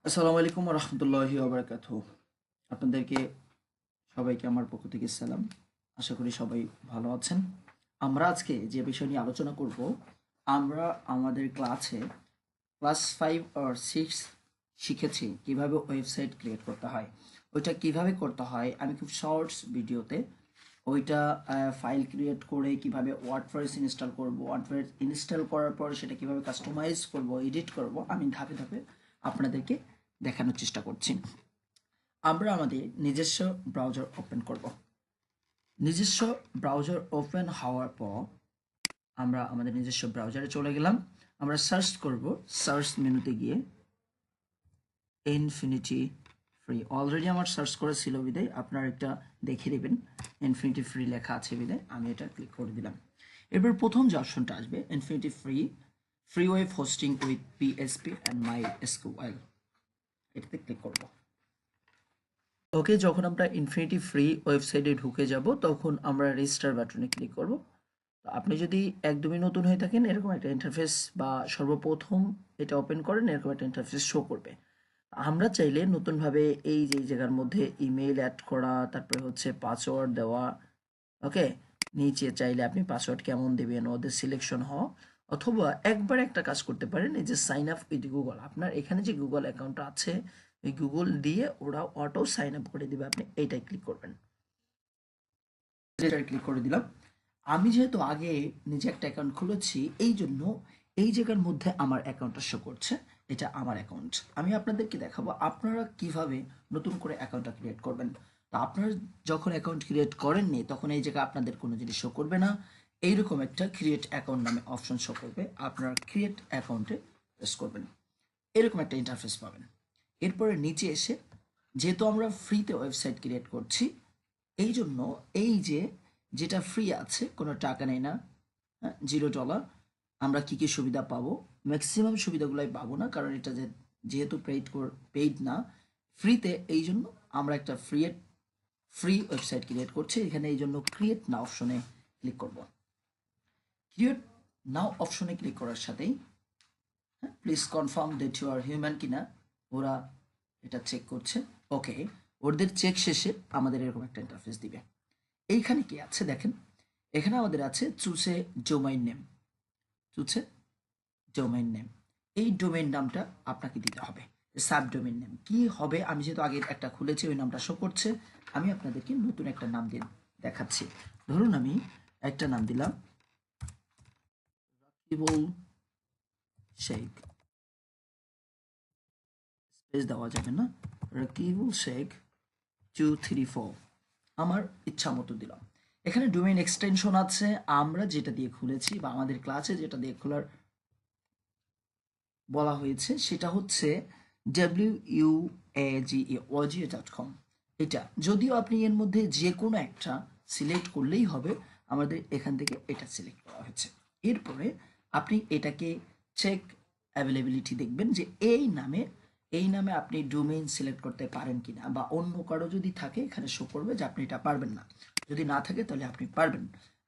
আসসালামু আলাইকুম রহমতুল্লাহি ওবরাকাতুহু। আপনাদেরকে সবাইকে আমার পক্ষ থেকে সালাম। আশা করি সবাই ভালো আছেন। আমরা আজকে যে বিষয় নিয়ে আলোচনা করব, আমরা আমাদের ক্লাস 5 আর 6 শিখেছি কিভাবে ওয়েবসাইট ক্রিয়েট করতে হয়। ওইটা কিভাবে করতে হয় আমি খুব শর্টস ভিডিওতে ওইটা ফাইল ক্রিয়েট করে কিভাবে ওয়ার্ডপ্রেস ইনস্টল করব, ওয়ার্ডপ্রেস ইনস্টল করার পর সেটা কিভাবে কাস্টমাইজ করব, এডিট করব, আমি ধাপে ধাপে আপনাদেরকে দেখানোর চেষ্টা করছি। আমরা আমাদের নিজস্ব ব্রাউজার ওপেন করব। নিজস্ব ব্রাউজার ওপেন হওয়ার পর আমরা আমাদের নিজস্ব ব্রাউজারে চলে গেলাম। আমরা সার্চ করব, সার্চ মেনুতে গিয়ে ইনফিনিটি ফ্রি। অলরেডি আমার সার্চ করা ছিল বিদায় আপনারা একটা দেখে নেবেন, ইনফিনিটি ফ্রি লেখা আছে বিদায় আমি এটা ক্লিক করে দিলাম। এরপর প্রথম যে অপশনটা আসবে infinity free web hosting with PSP and my SQL, এটাতে ক্লিক করব। ওকে, যখন আমরা ইনফিনিটি ফ্রি ওয়েবসাইটে ঢুকে যাব তখন আমরা রেজিস্টার বাটনে ক্লিক করব। তো আপনি যদি একদমই নতুন হয়ে থাকেন এরকম একটা ইন্টারফেস বা সর্বপ্রথম এটা ওপেন করেন এরকম একটা ইন্টারফেস শো করবে। আমরা চাইলে নতুনভাবে এই যে জায়গার মধ্যে ইমেইল অ্যাড করা, তারপরে হচ্ছে পাসওয়ার্ড দেওয়া, ওকে, নিচে চাইলে আপনি পাসওয়ার্ড কেমন দেবেন ওদের সিলেকশন হওয়া, অথবা একবার একটা কাজ করতে পারেন, এই যে সাইন আপ উইথ গুগল, আপনার এখানে যে গুগল অ্যাকাউন্ট আছে ওই গুগল দিয়ে ওরা অটো সাইন আপ করে দিবে, আপনি এইটাই ক্লিক করবেন। এটাই ক্লিক করে দিলাম। আমি যেহেতু আগে নিজে একটা অ্যাকাউন্ট খুলেছি এই জন্য এই জায়গার মধ্যে আমার অ্যাকাউন্টটা শো করছে, এটা আমার অ্যাকাউন্ট। আমি আপনাদেরকে দেখাবো আপনারা কিভাবে নতুন করে অ্যাকাউন্টটা ক্রিয়েট করবেন। তো আপনারা যখন অ্যাকাউন্ট ক্রিয়েট করেননি তখন এই জায়গায় আপনাদের কোনো জিনিস শো করবে না, এইরকম একটা ক্রিয়েট অ্যাকাউন্ট নামে অপশন শো করবে, আপনারা ক্রিয়েট অ্যাকাউন্টে প্রেস করবেন, এরকম একটা ইন্টারফেস পাবেন। এরপরে নিচে এসে যেহেতু আমরা ফ্রিতে ওয়েবসাইট ক্রিয়েট করছি এই জন্য এই যে যেটা ফ্রি আছে কোনো টাকা নেই না, $0, আমরা কি কি সুবিধা পাবো, ম্যাক্সিমাম সুবিধাগুলাই পাবো না, কারণ এটা যেহেতু পেইড না, ফ্রিতে, এই জন্য আমরা একটা ফ্রি ওয়েবসাইট ক্রিয়েট করছি। এখানে এই জন্য ক্রিয়েট নাও অপশনে ক্লিক করব। ক্রিয়েট নাও অপশনে ক্লিক করার সাথেই please confirm that you are human কিনা ওরা এটা চেক করছে। ওকে, ওদের চেক শেষে আমাদের এরকম একটা ইন্টারফেস দিবে। এইখানে কি আছে দেখেন, এখানে আমাদের আছে choose domain name, choose domain name, এই ডোমেইন নামটা আপনাকে দিতে হবে। সাব ডোমেইন নেম কি হবে, আমি যেহেতু আগে একটা খুলেছি ওই নামটা শো করছে, আমি আপনাদেরকে নতুন একটা নাম দিয়ে দেখাচ্ছি। ধরুন আমি একটা নাম দিলাম রাকিবুল শেখ, স্পেস দেওয়া যাবে না, রাকিবুল শেখ 234, আমার ইচ্ছা মতো দিলাম। এখানে ডোমেইন এক্সটেনশন আছে, আমরা যেটা দিয়ে খুলেছি বা আমাদের ক্লাসে যেটা দিয়ে খোলার বলা হয়েছে সেটা হচ্ছে WUAGE.com। এটা যদিও আপনি এর মধ্যে যে কোনো একটা সিলেক্ট করলেই হবে, আমাদের এখান থেকে এটা সিলেক্ট করা হয়েছে। এরপরে আপনি এটাকে চেক অ্যাভেলেবিলিটি দেখবেন যে এই নামে আপনি ডোমেইন সিলেক্ট করতে পারেন কিনা, বা অন্য কারো যদি থাকে এখানে শো করবে যে আপনি এটা পারবেন না, যদি না থাকে তাহলে আপনি পারবেন।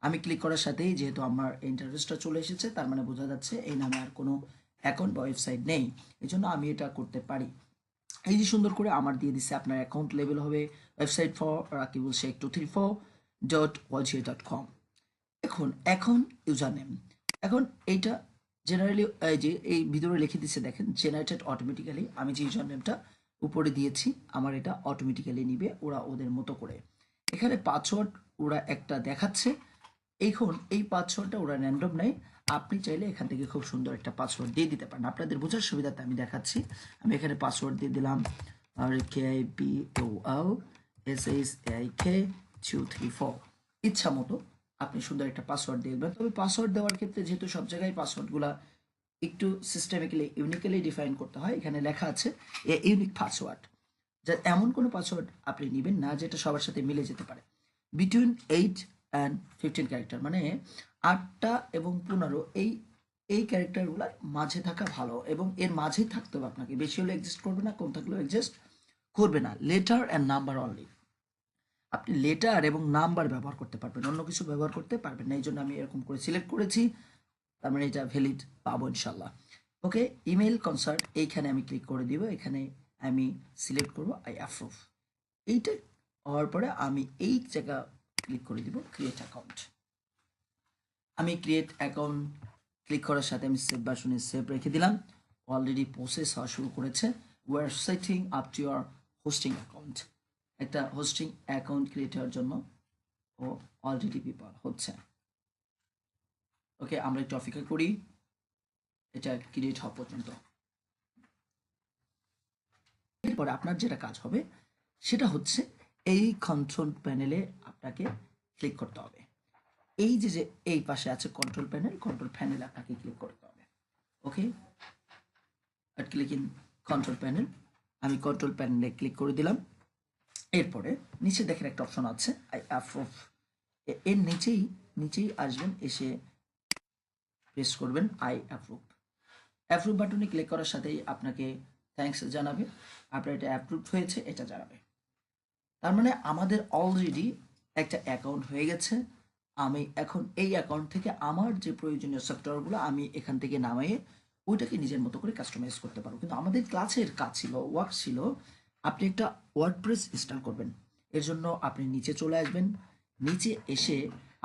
আমি ক্লিক করার সাথেই যেহেতু আমার ইন্টারফেসটা চলে এসেছে তার মানে বোঝা যাচ্ছে এই নামে আর কোনো অ্যাকাউন্ট বা ওয়েবসাইট নেই, এই জন্য আমি এটা করতে পারি। এই যে সুন্দর করে আমার দিয়ে দিচ্ছে আপনার অ্যাকাউন্ট লেভেল হবে website for Rakibul Sheikh 234.wajia.com। এখন ইউজার নেম, এখন এইটা জেনারেলি যে এই ভিতরে লিখে দিচ্ছে দেখেন জেনারেটেড অটোমেটিক্যালি, আমি যে ইউজার নেমটা উপরে দিয়েছি আমার এটা অটোমেটিক্যালি নিবে ওরা ওদের মতো করে। এখানে পাসওয়ার্ড ওরা একটা দেখাচ্ছে, এখন এই পাসওয়ার্ডটা ওরা র্যান্ডম নেয়, আপনি চাইলে এখান থেকে খুব সুন্দর একটা পাসওয়ার্ড দিয়ে দিতে পারেন। আপনাদের বোঝার সুবিধাতে আমি দেখাচ্ছি, আমি এখানে পাসওয়ার্ড দিয়ে দিলাম RKIPOLSHAIK234, ইচ্ছা মতো আপনি সুন্দর একটা পাসওয়ার্ড দিয়ে দেবেন। তবে পাসওয়ার্ড দেওয়ার ক্ষেত্রে যেহেতু সব জায়গায় পাসওয়ার্ডগুলো একটু সিস্টেমিক্যালি ইউনিক্যালি ডিফাইন করতে হয়, এখানে লেখা আছে এ ইউনিক পাসওয়ার্ড, যা এমন কোনো পাসওয়ার্ড আপনি নেবেন না যেটা সবার সাথে মিলে যেতে পারে। বিটুইন 8 and 15 ক্যারেক্টার, মানে 8 এবং 15, এই ক্যারেক্টারগুলোর মাঝে থাকা ভালো, এবং এর মাঝেই থাকতে হবে আপনাকে, বেশি হলে এক্সিস্ট করবে না, কম থাকলেও এক্সিস্ট করবে না। লেটার অ্যান্ড নাম্বার অনলি, আপনি লেটার এবং নাম্বার ব্যবহার করতে পারবেন, অন্য কিছু ব্যবহার করতে পারবেন না, এই জন্য আমি এরকম করে সিলেক্ট করেছি, তার মানে এটা ভ্যালিড পাবো ইনশাল্লাহ। ওকে, ইমেল কনসার্ট এইখানে আমি ক্লিক করে দিব। এখানে আমি সিলেক্ট করব আই অ্যাপ্রুভ। এইটা হওয়ার পরে আমি এই জায়গা ক্লিক করে দিব ক্রিয়েট অ্যাকাউন্ট। আমি ক্রিয়েট অ্যাকাউন্ট ক্লিক করার সাথে আমি সেভ বাটনে সেভ রেখে দিলাম। অলরেডি প্রসেস হওয়া শুরু করেছে। We are setting up to your hosting account. একটা হোস্টিং অ্যাকাউন্ট ক্রিয়েট হওয়ার জন্য ও অলরেডি পিপল হচ্ছে। ওকে, আমরা একটু অপেক্ষা করি এটা ক্রিয়েট হওয়া পর্যন্ত। এরপরে আপনার যেটা কাজ হবে সেটা হচ্ছে এই কন্ট্রোল প্যানেলে আপনাকে ক্লিক করতে হবে। এই যে যে এই পাশে আছে কন্ট্রোল প্যানেলে আপনাকে ক্লিক করতে হবে। ওকে, আর ক্লিক ইন কন্ট্রোল প্যানেল। আমি কন্ট্রোল প্যানেলে ক্লিক করে দিলাম। এরপরে নিচে দেখেন একটা অপশন আছে আই অ্যাপ্রুভ। এর নিচেই আসবেন, এসে প্রেস করবেন আই অ্যাপ্রুভ। অ্যাপ্রুভ বাটনে ক্লিক করার সাথেই আপনাকে থ্যাঙ্কস জানাবে, আপনার এটা অ্যাপ্রুভ হয়েছে এটা জানাবে। তার মানে আমাদের অলরেডি একটা অ্যাকাউন্ট হয়ে গেছে। আমি এখন এই অ্যাকাউন্ট থেকে আমার যে প্রয়োজনীয় সফটওয়্যারগুলো আমি এখান থেকে নামিয়ে ওইটাকে নিজের মতো করে কাস্টমাইজ করতে পারবো। কিন্তু আমাদের ক্লাসের কাজ ছিল, ওয়ার্ক ছিল, আপনি একটা ওয়ার্ডপ্রেস ইনস্টল করবেন। এর জন্য আপনি নিচে চলে আসবেন। নিচে এসে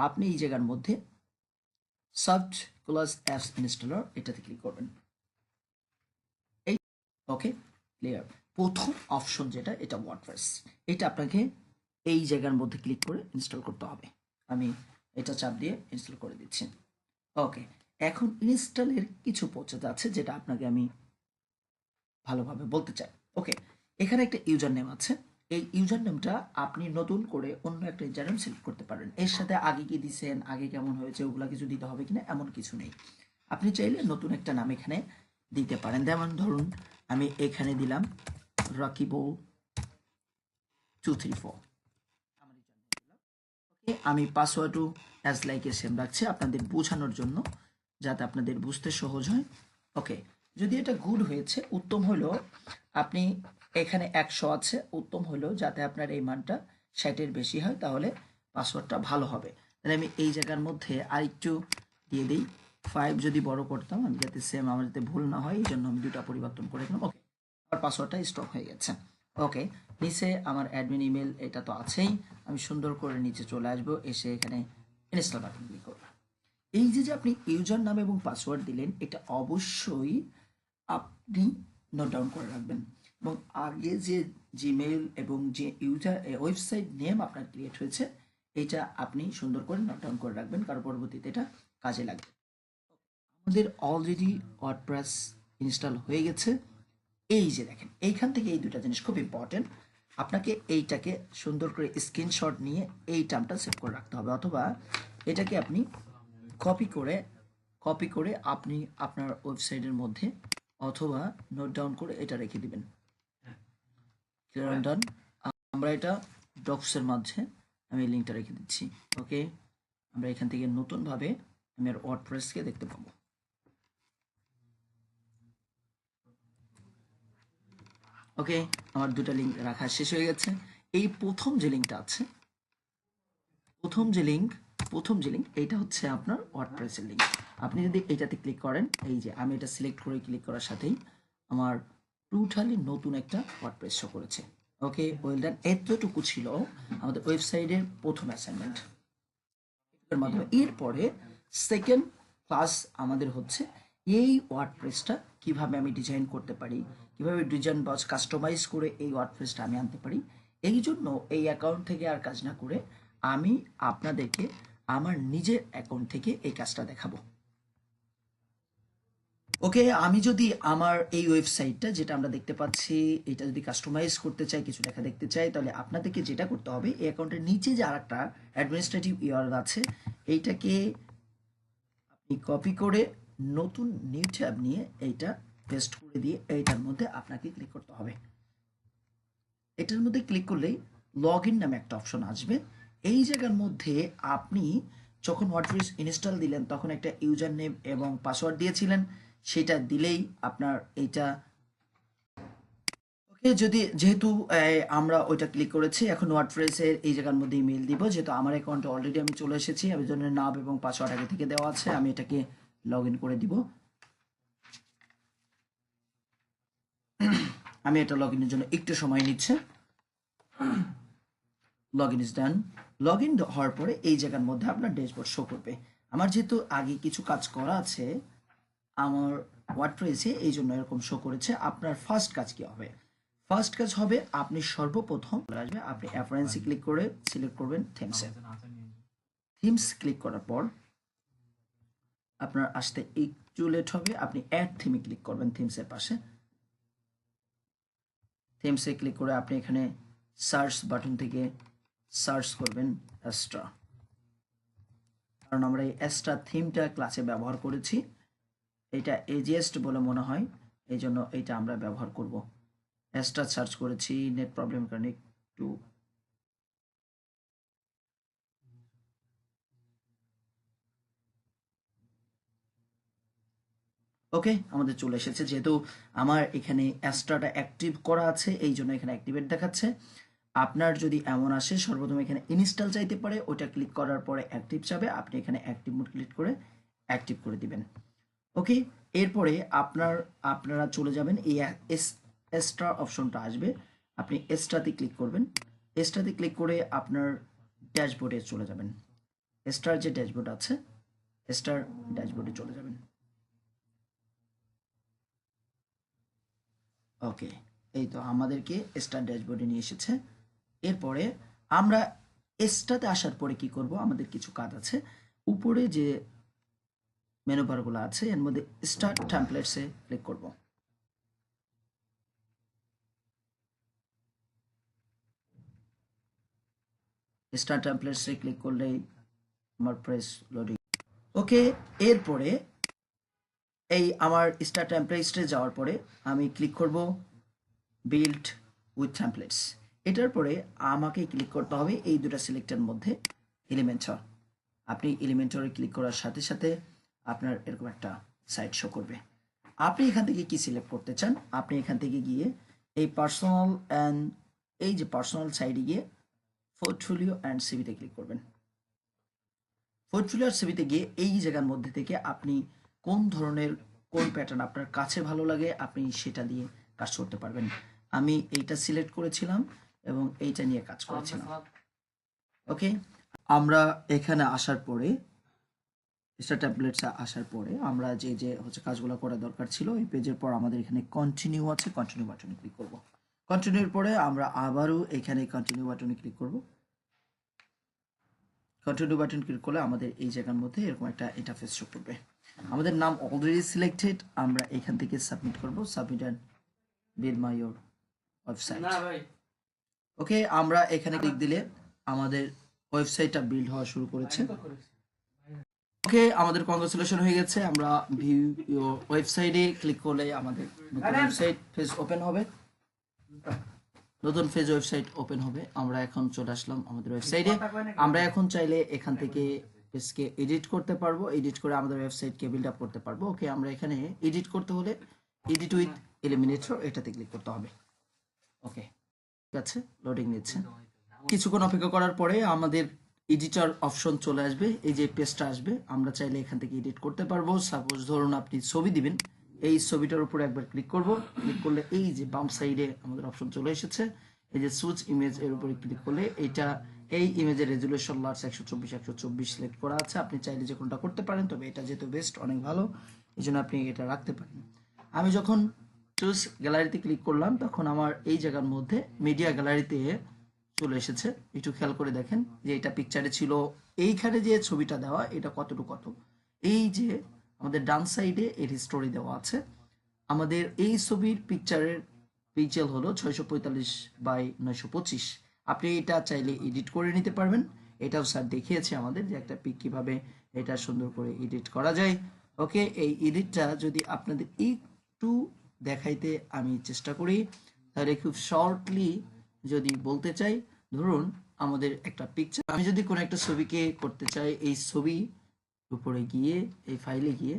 আপনি এই জায়গার মধ্যে সফট ক্লাস অ্যাপস ইনস্টলার এটাতে ক্লিক করবেন। এই ওকে, ক্লিয়ার। প্রথম অপশন যেটা এটা ওয়ার্ডপ্রেস, এটা আপনাকে এই জায়গার মধ্যে ক্লিক করে ইনস্টল করতে হবে। আমি এটা চাপ দিয়ে ইনস্টল করে দিচ্ছি। ওকে, এখন ইনস্টলের কিছু প্রসেস আছে যেটা আপনাকে আমি ভালোভাবে বলতে চাই। ওকে, এখানে একটা ইউজার নেম আছে। এই ইউজার নেমটা আপনি নতুন করে অন্য একটা ইউজার নেম সিলেক্ট করতে পারেন। এর সাথে আগে কি দিছেন, আগে কেমন হয়েছে ওগুলা কিছু দিতে হবে কিনা এমন কিছু নেই। আপনি চাইলে নতুন একটা নাম এখানে দিতে পারেন। যেমন ধরুন আমি এখানে দিলাম রাকিবো 234। আমি পাসওয়ার্ডও অ্যাজ লাইক এ সেম রাখছি আপনাদের বোঝানোর জন্য, যাতে আপনাদের বুঝতে সহজ হয়। ওকে, যদি এটা গুড হয়েছে, উত্তম হলো আপনি এখানে 100 আছে, উত্তম হলো যাতে আপনার এই মানটা 60-এর বেশি হয়, তাহলে পাসওয়ার্ডটা ভালো হবে। তাহলে আমি এই জায়গার মধ্যে আরেকটু দিয়ে দিই 5, যদি বড় করতাম আমি যাতে সেম আমার যাতে ভুল না হয়, এই জন্য আমি দুটা পরিবর্তন করে দিলাম। ওকে, আমার পাসওয়ার্ডটা স্ট্রক হয়ে গেছে। ওকে, নিচে আমার অ্যাডমিন ইমেল এটা তো আছেই। আমি সুন্দর করে নিচে চলে আসবো, এসে এখানে ইনস্টল বাটন ক্লিক করব। এই যে যে আপনি ইউজার নাম এবং পাসওয়ার্ড দিলেন এটা অবশ্যই আপনি নোট ডাউন করে রাখবেন, এবং আগে যে জিমেইল এবং যে ইউজার ওয়েবসাইট নেম আপনার ক্রিয়েট হয়েছে এটা আপনি সুন্দর করে নোট ডাউন করে রাখবেন, কারণ পরবর্তীতে এটা কাজে লাগবে। আমাদের অলরেডি ওয়ার্ডপ্রেস ইনস্টল হয়ে গেছে। এই যে দেখেন এইখান থেকে এই দুটা জিনিস খুব ইম্পর্টেন্ট। আপনাকে এইটাকে সুন্দর করে স্ক্রিনশট নিয়ে এই টার্মটা সেভ করে রাখতে হবে, অথবা এটাকে আপনি কপি করে আপনি আপনার ওয়েবসাইটের মধ্যে অথবা নোট ডাউন করে এটা রেখে দিবেন। ক্লিয়ার ডান। আমরা এটা ডক্সের মাঝে আমি লিঙ্কটা রেখে দিচ্ছি। ওকে, আমরা এখান থেকে নতুনভাবে আমি আর ওয়ার্ডপ্রেসকে দেখতে পাবো। ওকে, আমার দুটা লিঙ্ক রাখা শেষ হয়ে গেছে। এই প্রথম যে লিঙ্কটা আছে, প্রথম যে লিঙ্ক এইটা হচ্ছে আপনার ওয়ার্ডপ্রেসের লিঙ্ক। আপনি যদি এইটাতে ক্লিক করেন, এই যে আমি এটা সিলেক্ট করে ক্লিক করার সাথেই আমার টোটালি নতুন একটা ওয়ার্ডপ্রেস শো করেছে। ওকে, ওয়েল ডান। এতটুকু ছিল আমাদের ওয়েবসাইটের প্রথম অ্যাসাইনমেন্ট এর মাধ্যমে। এরপরে সেকেন্ড ক্লাস আমাদের হচ্ছে এই ওয়ার্ডপ্রেসটা কিভাবে আমি ডিজাইন করতে পারি, কিভাবে ডিজাইন বা কাস্টমাইজ করে এই ওয়ার্ডপ্রেসটা আমি আনতে পারি। এই জন্য এই অ্যাকাউন্ট থেকে আর কাজ না করে আমি আপনাদেরকে আমার নিজের অ্যাকাউন্ট থেকে এই কাজটা দেখাবো। ওকে, আমি যদি আমার এই ওয়েবসাইটটা যেটা আমরা দেখতে পাচ্ছি এটা যদি কাস্টমাইজ করতে চাই, কিছু লেখা দেখতে চাই, তাহলে আপনাদেরকে যেটা করতে হবে এই অ্যাকাউন্টের নিচে যে আরেকটা অ্যাডমিনিস্ট্রেটিভ ইউআরএল আছে এইটাকে আপনি কপি করে নতুন নিউ ট্যাব নিয়ে এইটা পেস্ট করে দিয়ে এইটার মধ্যে আপনাকে ক্লিক করতে হবে। এটার মধ্যে ক্লিক করলেই লগ ইন নামে একটা অপশন আসবে। এই জায়গার মধ্যে আপনি যখন ওয়ার্ডপ্রেস ইনস্টল দিলেন তখন একটা ইউজার নেম এবং পাসওয়ার্ড দিয়েছিলেন, সেটা দিলেই আপনার এইটা ওকে। যেহেতু আমরা ওইটা ক্লিক করেছি, এখন ওয়ার্ডপ্রেসের এই জায়গার মধ্যে ইমেল দিব। যেহেতু আমার অ্যাকাউন্টে অলরেডি আমি চলে এসেছি, আমি জন্য নাম এবং পাসওয়ার্ড আগে থেকে দেওয়া আছে, আমি এটাকে লগ ইন করে দিব। আমি এটা লগ ইনের জন্য একটু সময় নিচ্ছে। Log in is done. Log in হওয়ার পরে এই জায়গার মধ্যে আপনার ড্যাশবোর্ড শো করবে। আমার যেহেতু আগে কিছু কাজ করা আছে আমার ওয়ার্ডপ্রেসে, এই জন্য এরকম শো করেছে। আপনার ফার্স্ট কাজ কি হবে? ফার্স্ট কাজ হবে আপনি সর্বপ্রথম আসবে, আপনি অ্যাফারেন্সে ক্লিক করে সিলেক্ট করবেন থিমসে। থিমস ক্লিক করার পর আপনার আসতে একটু লেট হবে, আপনি অ্যাড থিমে ক্লিক করবেন থিমসের পাশে। থিমসে ক্লিক করে আপনি এখানে সার্চ বাটন থেকে সার্চ করবেন এস্ট্রা, কারণ আমরা এই এস্ট্রা থিমটা ক্লাসে ব্যবহার করেছি। এটা এজিয়েস্ট বলে মনে হয়, এই জন্য এইটা আমরা ব্যবহার করব। এস্ট্রা সার্চ করেছি, নেট প্রবলেম কারণে একটু ওকে আমাদের চলে এসেছে। যেহেতু আমার এখানে এস্ট্রাটা অ্যাক্টিভ করা আছে এই জন্য এখানে অ্যাক্টিভেট দেখাচ্ছে। আপনার যদি এমন আসে সর্বপ্রথম এখানে ইনস্টল চাইতে পারে, ওইটা ক্লিক করার পরে অ্যাক্টিভ যাবে, আপনি এখানে অ্যাক্টিভ মোড ক্লিক করে অ্যাক্টিভ করে দিবেন। ওকে, এরপরে আপনারা চলে যাবেন এই এক্সট্রা অপশনটা আসবে, আপনি এক্সট্রাতে ক্লিক করবেন। এক্সট্রাতে ক্লিক করে আপনার ড্যাশবোর্ডে চলে যাবেন। এক্সট্রার যে ড্যাশবোর্ড আছে এক্সট্রার ড্যাশবোর্ডে চলে যাবেন। ওকে, এই তো আমাদেরকে এক্সট্রা ড্যাশবোর্ডে নিয়ে এসেছে। এরপরে আমরা এক্সট্রাতে আসার পরে কি করব, আমাদের কিছু কাজ আছে। উপরে যে মেনু বারগুলো আছে এর মধ্যে স্টার্ট টেমপ্লেটসে ক্লিক করব। স্টার্ট টেমপ্লেটসে ক্লিক করলেই আমার প্রেস লোডিং। ওকে, এরপরে এই আমার স্টার্ট টেমপ্লেটসে যাওয়ার পরে আমি ক্লিক করব বিল্ড উইথ টেমপ্লেটস। এটার পরে আমাকে ক্লিক করতে হবে এই দুটো সিলেক্টের মধ্যে এলিমেন্টর। আপনি এলিমেন্টরে ক্লিক করার সাথে সাথে আপনার এরকম একটা সাইট শো করবে। আপনি এখান থেকে কি সিলেক্ট করতে চান, আপনি এখান থেকে গিয়ে এই পার্সোনাল অ্যান্ড এই যে পার্সোনাল সাইডে গিয়ে পোর্টফোলিও অ্যান্ড সিভিতে ক্লিক করবেন। পোর্টফোলিও আর সিভিতে গিয়ে এই জায়গার মধ্যে থেকে আপনি কোন ধরনের কোন প্যাটার্ন আপনার কাছে ভালো লাগে আপনি সেটা দিয়ে কাজ করতে পারবেন। আমি এইটা সিলেক্ট করেছিলাম এবং এইটা নিয়ে কাজ করেছিলাম। ওকে, আমরা এখানে আসার পরে স্টার ট্যাবলেটসে আসার পরে আমরা যে যে হচ্ছে কাজগুলো করা দরকার ছিল এই পেজের পর আমাদের এখানে কন্টিনিউ আছে, কন্টিনিউ বাটনে ক্লিক করব। কন্টিনিউর পরে আমরা আবারও এখানে কন্টিনিউ বাটনে ক্লিক করব। কন্টিনিউ বাটন ক্লিক করলে আমাদের এই জায়গার মধ্যে এরকম একটা ইন্টারফেস শো করবে। আমাদের নাম অলরেডি সিলেক্টেড, আমরা এখান থেকে সাবমিট করব। Submit and build my your website. Okay, আমরা এখানে ক্লিক দিলে আমাদের ওয়েবসাইটটা বিল্ড হওয়া শুরু করেছে। ওকে, আমাদের কংগ্রেচুলেশন হয়ে গেছে। আমরা ভিউ ইওর ওয়েবসাইটে ক্লিক করলে আমাদের নতুন ওয়েবসাইট পেজ ওপেন হবে। নতুন পেজ ওয়েবসাইট ওপেন হবে। আমরা এখন চলে আসলাম আমাদের ওয়েবসাইটে। আমরা এখন চাইলে এখান থেকে পেজকে এডিট করতে পারবো, এডিট করে আমাদের ওয়েবসাইটকে বিল্ড আপ করতে পারবো। ওকে, আমরা এখানে এডিট করতে হলে এডিট উইথ এলিমিনেটর এটাতে ক্লিক করতে হবে। ওকে, ঠিক আছে, লোডিং নিচ্ছে। কিছুক্ষণ অপেক্ষা করার পরে আমাদের এডিটর অপশন চলে আসবে, এই যে পেজটা আসবে। আমরা চাইলে এখান থেকে এডিট করতে পারবো। সাপোজ ধরুন আপনি ছবি দিবেন, এই ছবিটার উপরে একবার ক্লিক করব। ক্লিক করলে এই যে বাম সাইডে আমাদের অপশন চলে এসেছে, এই যে সুইচ ইমেজ এর উপরে ক্লিক করলে এটা এই ইমেজের রেজুলেশন লার্জ 124x124 সিলেক্ট করা আছে। আপনি চাইলে যে কোনটা করতে পারেন, তবে এটা যেহেতু বেস্ট অনেক ভালো এই জন্য আপনি এটা রাখতে পারেন। আমি যখন চুজ গ্যালারিতে ক্লিক করলাম তখন আমার এই জায়গার মধ্যে মিডিয়া গ্যালারিতে চলে এসেছে। একটু খেয়াল করে দেখেন যে এটা পিকচারে ছিল, এইখানে যে ছবিটা দেওয়া এটা কতটুকু কত, এই যে আমাদের ডান সাইডে এর হিস্টোরি দেওয়া আছে। আমাদের এই ছবির পিকচারের পিক্সেল হলো 645x925। আপনি এটা চাইলে এডিট করে নিতে পারবেন। এটাও স্যার দেখিয়েছে আমাদের যে একটা পিক কিভাবে এটা সুন্দর করে এডিট করা যায়। ওকে, এই এডিটটা যদি আপনাদের একটু দেখাইতে আমি চেষ্টা করি তাহলে খুব শর্টলি যদি বলতে চাই, ধরুন আমাদের একটা পিকচার, আমি যদি কোনো একটা ছবিকে করতে চাই, এই ছবি উপরে গিয়ে এই ফাইলে গিয়ে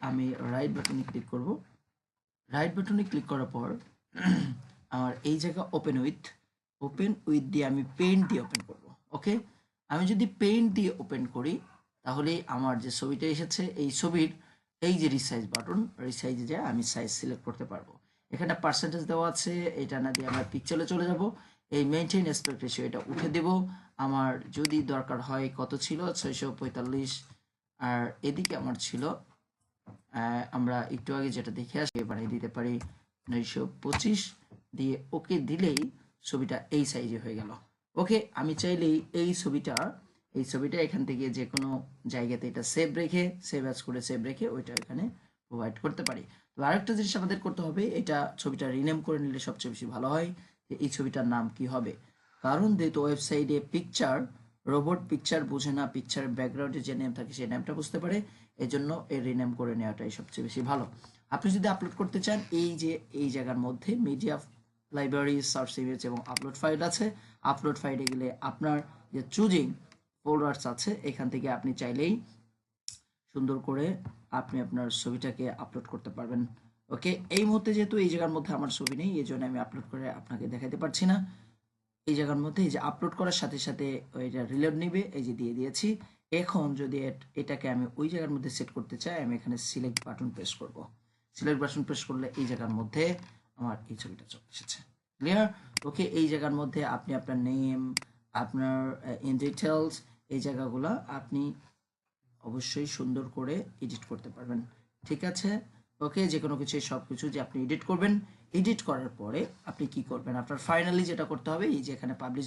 আমি রাইট বাটনে ক্লিক করব। রাইট বাটনে ক্লিক করার পর আমার এই জায়গা ওপেন উইথ দিয়ে আমি পেইন্ট দিয়ে ওপেন করব। ওকে, আমি যদি পেইন্ট দিয়ে ওপেন করি তাহলে আমার যে ছবিটা এসেছে এই ছবির এই যে রিসাইজ বাটন, রিসাইজে যায় আমি সাইজ সিলেক্ট করতে পারবো। এখানে পার্সেন্টেজ দেওয়া আছে, এটা না দিয়ে আমরা পিক্সেলে চলে যাব। এই মেইনটেইন অ্যাসপেক্ট রেশিও এটা উঠে দেব। আমার যদি দরকার হয় কত ছিল 645, আর এদিকে আমার ছিল আমরা একটু আগে যেটা দেখে আসি বানিয়ে দিতে পারি 925 দিয়ে ওকে দিলেই ছবিটা এই সাইজে হয়ে গেল। ওকে, আমি চাইলেই এই ছবিটা এখান থেকে যে কোনো জায়গাতে এটা সেভ অ্যাজ করে সেভ রেখে ওইটা এখানে প্রোভাইড করতে পারি। তো আরেকটা জিনিস আমাদের করতে হবে, এটা ছবিটা রিনেম করে নিলে সবচেয়ে বেশি ভালো হয়। যে এই ছবিটার নাম কি হবে, কারণ যেহেতু ওয়েবসাইটে রোবট পিকচার বোঝে না, পিকচার ব্যাকগ্রাউন্ডে যে নেম থাকে সেই নেমটা বুঝতে পারে, এই জন্য এর রিনেম করে নেওয়াটাই সবচেয়ে বেশি ভালো। আপনি যদি আপলোড করতে চান, এই জায়গার মধ্যে মিডিয়া লাইব্রেরি, সার্চ ইমেজ এবং আপলোড ফাইল আছে। আপলোড ফাইলে গেলে আপনার যে চুজিং ফোল্ডার্স আছে এখান থেকে আপনি চাইলেই সুন্দর করে আপনি আপনার ছবিটাকে আপলোড করতে পারবেন। ওকে, এই মুহূর্তে যেহেতু এই জায়গার মধ্যে আমার ছবি নেই, এই জন্য আমি আপলোড করে আপনাকে দেখাতে পারছি না। এই জায়গার মধ্যে এই যে আপলোড করার সাথে সাথে এটা রিলোড নিবে, এই যে দিয়ে দিয়েছি। এখন যদি এটাকে আমি ওই জায়গার মধ্যে সেট করতে চাই, আমি এখানে সিলেক্ট বাটন প্রেস করব। সিলেক্ট বাটন প্রেস করলে এই জায়গার মধ্যে আমার এই ছবিটা চলে এসেছে। ক্লিয়ার? ওকে, এই জায়গার মধ্যে আপনি আপনার নেম, আপনার ইন ডিটেলস, এই জায়গাগুলো আপনি অবশ্যই সুন্দর করে এডিট করতে পারবেন। ঠিক আছে? ওকে, যে কোনো কিছু সব কিছু যে আপনি এডিট করবেন, এডিট করার পরে আপনি কি করবেন, আপনার ফাইনালি যেটা করতে হবে, এই যে এখানে পাবলিশ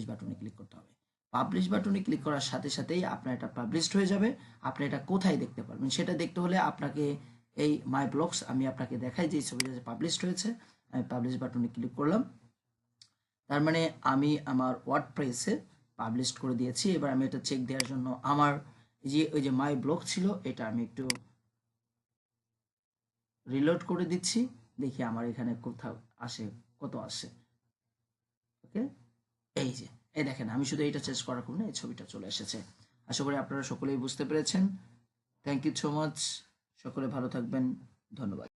বাটনে ক্লিক করতে হবে। পাবলিশ বাটনে ক্লিক করার সাথে সাথেই আপনার এটা পাবলিশড হয়ে যাবে। আপনি এটা কোথায় দেখতে পারবেন সেটা দেখতে হলে আপনাকে এই মাই ব্লগস, আমি আপনাকে দেখাই যে ছবিটা যে পাবলিশড হয়েছে। আমি পাবলিশ বাটনে ক্লিক করলাম, তার মানে আমি আমার ওয়ার্ডপ্রেসে পাবলিশ করে দিয়েছি। এবার আমি এটা চেক দেওয়ার জন্য আমার যে ওই যে মাই ব্লগ ছিল এটা আমি একটু রিলোড করে দিচ্ছি, দেখি আমার এখানে কোথাও আসে, কত আসে। ওকে, এই যে এই দেখেন, আমি শুধু এইটা চেঞ্জ করার কারণে এই ছবিটা চলে এসেছে। আশা করি আপনারা সকলেই বুঝতে পেরেছেন। থ্যাংক ইউ সো মাচ, সকলে ভালো থাকবেন, ধন্যবাদ।